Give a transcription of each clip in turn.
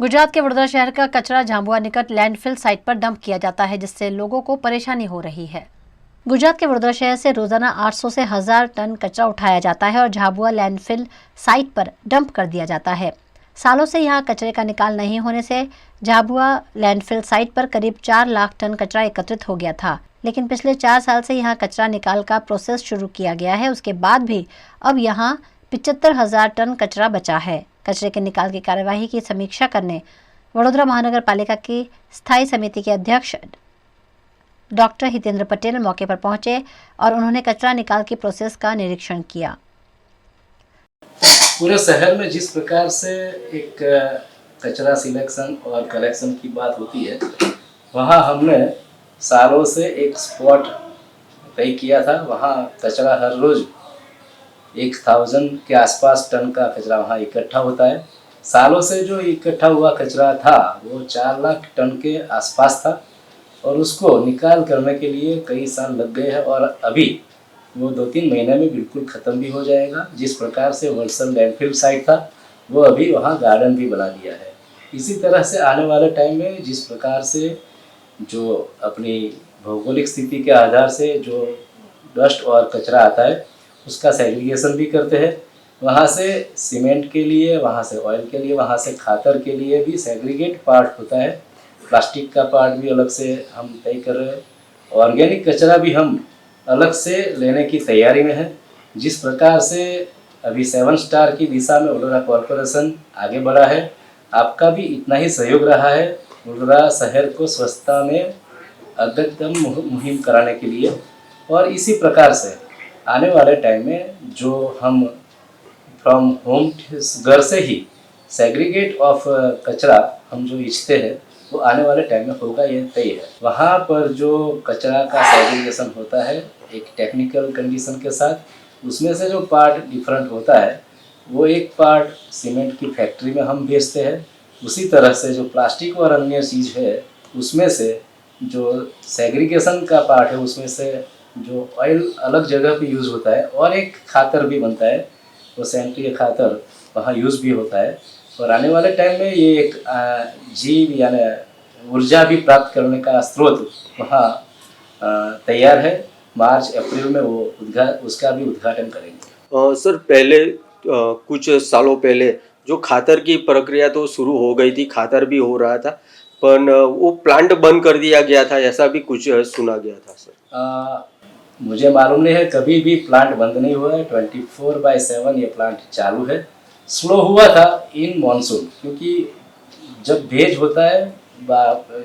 गुजरात के वडोदरा शहर का कचरा झाबुआ निकट लैंडफिल साइट पर डंप किया जाता है, जिससे लोगों को परेशानी हो रही है। गुजरात के वडोदरा शहर से रोजाना 800 से 1000 टन कचरा उठाया जाता है और झाबुआ लैंडफिल साइट पर डंप कर दिया जाता है। सालों से यहां कचरे का निकाल नहीं होने से झाबुआ लैंडफिल साइट पर करीब 4 लाख टन कचरा एकत्रित हो गया था, लेकिन पिछले 4 साल से यहां कचरा निकाल का प्रोसेस शुरू किया गया है। उसके बाद भी अब यहां 75,000 टन कचरा बचा है। कचरे के निकाल की कार्यवाही की समीक्षा करने वडोदरा महानगर पालिका की स्थायी समिति के अध्यक्ष डॉक्टर हितेंद्र पटेल मौके पर पहुंचे और उन्होंने कचरा निकाल की प्रोसेस का निरीक्षण किया। पूरे शहर में जिस प्रकार से एक कचरा सिलेक्शन और कलेक्शन की बात होती है, वहाँ हमने सालों से एक स्पॉट तय किया था। वहाँ कचरा हर रोज 1000 के आसपास टन का कचरा वहाँ इकट्ठा होता है। सालों से जो इकट्ठा हुआ कचरा था वो 4 लाख टन के आसपास था और उसको निकाल करने के लिए कई साल लग गए हैं और अभी वो 2-3 महीने में बिल्कुल ख़त्म भी हो जाएगा। जिस प्रकार से वर्सल लैंडफिल साइट था वो अभी वहाँ गार्डन भी बना दिया है। इसी तरह से आने वाले टाइम में जिस प्रकार से जो अपनी भौगोलिक स्थिति के आधार से जो डस्ट और कचरा आता है उसका सेग्रीगेशन भी करते हैं। वहाँ से सीमेंट के लिए, वहाँ से ऑयल के लिए, वहाँ से खातर के लिए भी सेग्रीगेट पार्ट होता है। प्लास्टिक का पार्ट भी अलग से हम तय कर रहे हैं। ऑर्गेनिक कचरा भी हम अलग से लेने की तैयारी में है। जिस प्रकार से अभी 7 स्टार की दिशा में वडोदरा कॉरपोरेशन आगे बढ़ा है, आपका भी इतना ही सहयोग रहा है वडोदरा शहर को स्वच्छता में अग्रतम मुहिम कराने के लिए। और इसी प्रकार से आने वाले टाइम में जो हम फ्रॉम होम घर से ही सेग्रीगेट ऑफ कचरा हम जो इच्छते हैं वो आने वाले टाइम में होगा, ये तय है। वहाँ पर जो कचरा का सेग्रीगेशन होता है एक टेक्निकल कंडीशन के साथ, उसमें से जो पार्ट डिफरेंट होता है वो एक पार्ट सीमेंट की फैक्ट्री में हम भेजते हैं। उसी तरह से जो प्लास्टिक और अन्य चीज़ है उसमें से जो सेग्रीगेशन का पार्ट है उसमें से जो ऑयल अलग जगह पे यूज़ होता है और एक खातर भी बनता है, वो सैनिटरी खातर वहाँ यूज़ भी होता है। और आने वाले टाइम में ये एक जीव यानी ऊर्जा भी प्राप्त करने का स्रोत वहाँ तैयार है। मार्च अप्रैल में वो उसका भी उद्घाटन करेंगे। सर पहले कुछ सालों पहले जो खातर की प्रक्रिया तो शुरू हो गई थी, खातर भी हो रहा था, पर वो प्लांट बंद कर दिया गया था, ऐसा भी कुछ सुना गया था सर। मुझे मालूम नहीं है, कभी भी प्लांट बंद नहीं हुआ है। 24/7 ये प्लांट चालू है। स्लो हुआ था इन मानसून, क्योंकि जब भेज होता है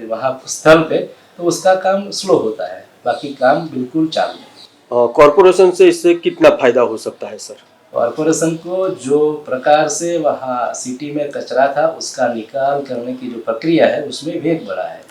वहाँ स्थल पे तो उसका काम स्लो होता है, बाकी काम बिल्कुल चालू है। कॉरपोरेशन से इससे कितना फायदा हो सकता है सर? कॉरपोरेशन को जो प्रकार से वहाँ सिटी में कचरा था उसका निकाल करने की जो प्रक्रिया है उसमें वेग बढ़ा है।